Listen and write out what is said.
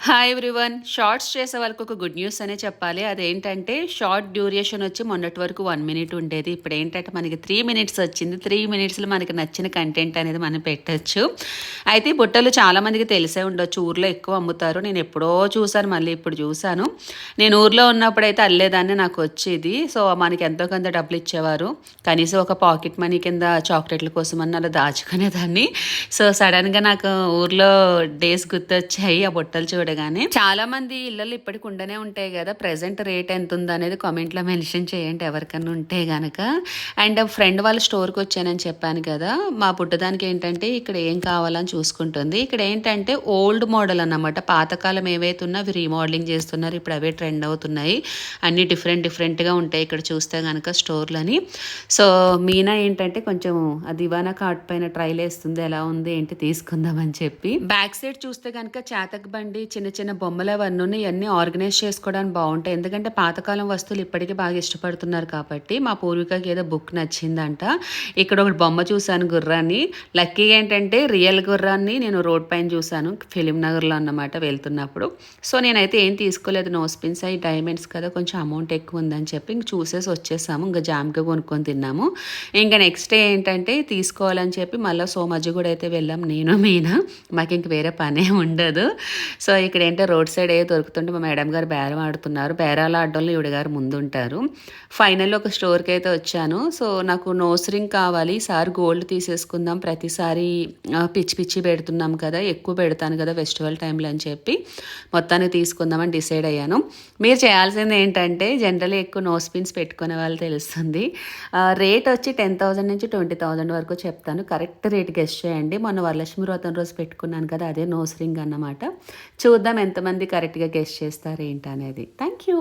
Hi everyone. Shorts చేసే వాళ్ళకి ఒక గుడ్ న్యూస్ అనే చెప్పాలి. అదేంటంటే షార్ట్ డ్యూరేషన్ వచ్చి మొన్నటి వరకు 1 మినిట్ ఉండేది. ఇప్పుడు ఏంటంటే మనకి 3 మినిట్స్ వచ్చింది. 3 మినిట్స్లో మనకి నచ్చిన కంటెంట్ అనేది మనం పెట్టచ్చు. అయితే ఈ బుట్టలు చాలామందికి తెలిసే ఉండొచ్చు. ఊర్లో ఎక్కువ అమ్ముతారు. నేను ఎప్పుడో చూసాను, మళ్ళీ ఇప్పుడు చూసాను. నేను ఊర్లో ఉన్నప్పుడైతే అల్లేదాన్ని, నాకు వచ్చేది. సో మనకి ఎంతో కొంత డబ్బులు ఇచ్చేవారు. కనీసం ఒక పాకెట్ మనీ కింద చాక్లెట్ల కోసం అన్న అలా దాచుకునేదాన్ని. సో సడన్గా నాకు ఊర్లో డేస్ గుర్తొచ్చాయి ఆ బుట్టలు చూడగానే. చాలా మంది ఇళ్ళల్లో ఇప్పటికి ఉండనే ఉంటాయి కదా, ప్రెసెంట్ రేట్ ఎంత ఉందో అనేది కామెంట్లో మెన్షన్ చేయండి ఎవరికన్నా ఉంటే గనక. అండ్ ఫ్రెండ్ వాళ్ళ స్టోర్కి వచ్చానని చెప్పాను కదా, మా పుట్టదానికి ఏంటంటే ఇక్కడ ఏం కావాలని చూసుకుంటుంది. ఇక్కడ ఏంటంటే ఓల్డ్ మోడల్ అన్నమాట, పాతకాలం ఏవైతే ఉన్నా అవి రీమోడలింగ్ చేస్తున్నారు. ఇప్పుడు అవే ట్రెండ్ అవుతున్నాయి. అన్నీ డిఫరెంట్గా ఉంటాయి ఇక్కడ చూస్తే కనుక స్టోర్లని. సో మీనా ఏంటంటే కొంచెం ఆ దివానా కార్డ్ పైన ట్రైల్ వేస్తుంది, ఎలా ఉంది ఏంటి తీసుకుందామని చెప్పి. బ్యాక్ సైడ్ చూస్తే కనుక చాతక్ బండి, చిన్న చిన్న బొమ్మలు అవన్నీ ఇవన్నీ ఆర్గనైజ్ చేసుకోవడానికి బాగుంటాయి. ఎందుకంటే పాతకాలం వస్తువులు ఇప్పటికీ బాగా ఇష్టపడుతున్నారు కాబట్టి. మా పూర్వీకకి ఏదో బుక్ నచ్చిందంట. ఇక్కడ ఒక బొమ్మ చూశాను గుర్రాన్ని. లక్కీగా ఏంటంటే రియల్ గుర్రాన్ని నేను రోడ్ పైన చూశాను, ఫిలిం నగర్లో అన్నమాట వెళ్తున్నప్పుడు. సో నేనైతే ఏం తీసుకోలేదు, నో స్పిన్స్ అయ్యి డైమండ్స్ కదా కొంచెం అమౌంట్ ఎక్కువ ఉందని చెప్పి ఇంక చూసేసి వచ్చేసాము. ఇంకా జామ్గా కొనుక్కొని తిన్నాము. ఇంకా నెక్స్ట్ డే ఏంటంటే తీసుకోవాలని చెప్పి మళ్ళీ సోమజ్జి కూడా అయితే వెళ్ళాం, నేను మీనా. మాకు ఇంక వేరే పనే ఉండదు. సో ఇక్కడ ఏంటో రోడ్ సైడ్ ఏ దొరుకుతుంటే మా మేడం గారు బేరం ఆడుతున్నారు. బేరాల ఆడడంలో ఈవిడ గారు ముందుంటారు. ఫైనల్ ఒక స్టోర్కి అయితే వచ్చాను. సో నాకు నోస్ రింగ్ కావాలి, ఈసారి గోల్డ్ తీసేసుకుందాం, ప్రతిసారి పిచ్చి పిచ్చి పెడుతున్నాం కదా, ఎక్కువ పెడతాను కదా ఫెస్టివల్ టైంలో అని చెప్పి మొత్తానికి తీసుకుందామని డిసైడ్ అయ్యాను. మీరు చేయాల్సింది ఏంటంటే జనరల్లీ ఎక్కువ నోస్ పిన్స్ పెట్టుకునే వాళ్ళు తెలుస్తుంది. రేట్ వచ్చి 10,000 నుంచి 20,000 వరకు చెప్తాను, కరెక్ట్ రేట్ గెస్ట్ చేయండి. మొన్న వరలక్ష్మి వ్రతం రోజు పెట్టుకున్నాను కదా, అదే నోస్ రింగ్ అన్నమాట. చూద్దాం ఎంతమంది కరెక్ట్గా గెస్ట్ చేస్తారు ఏంటనేది. Thank you.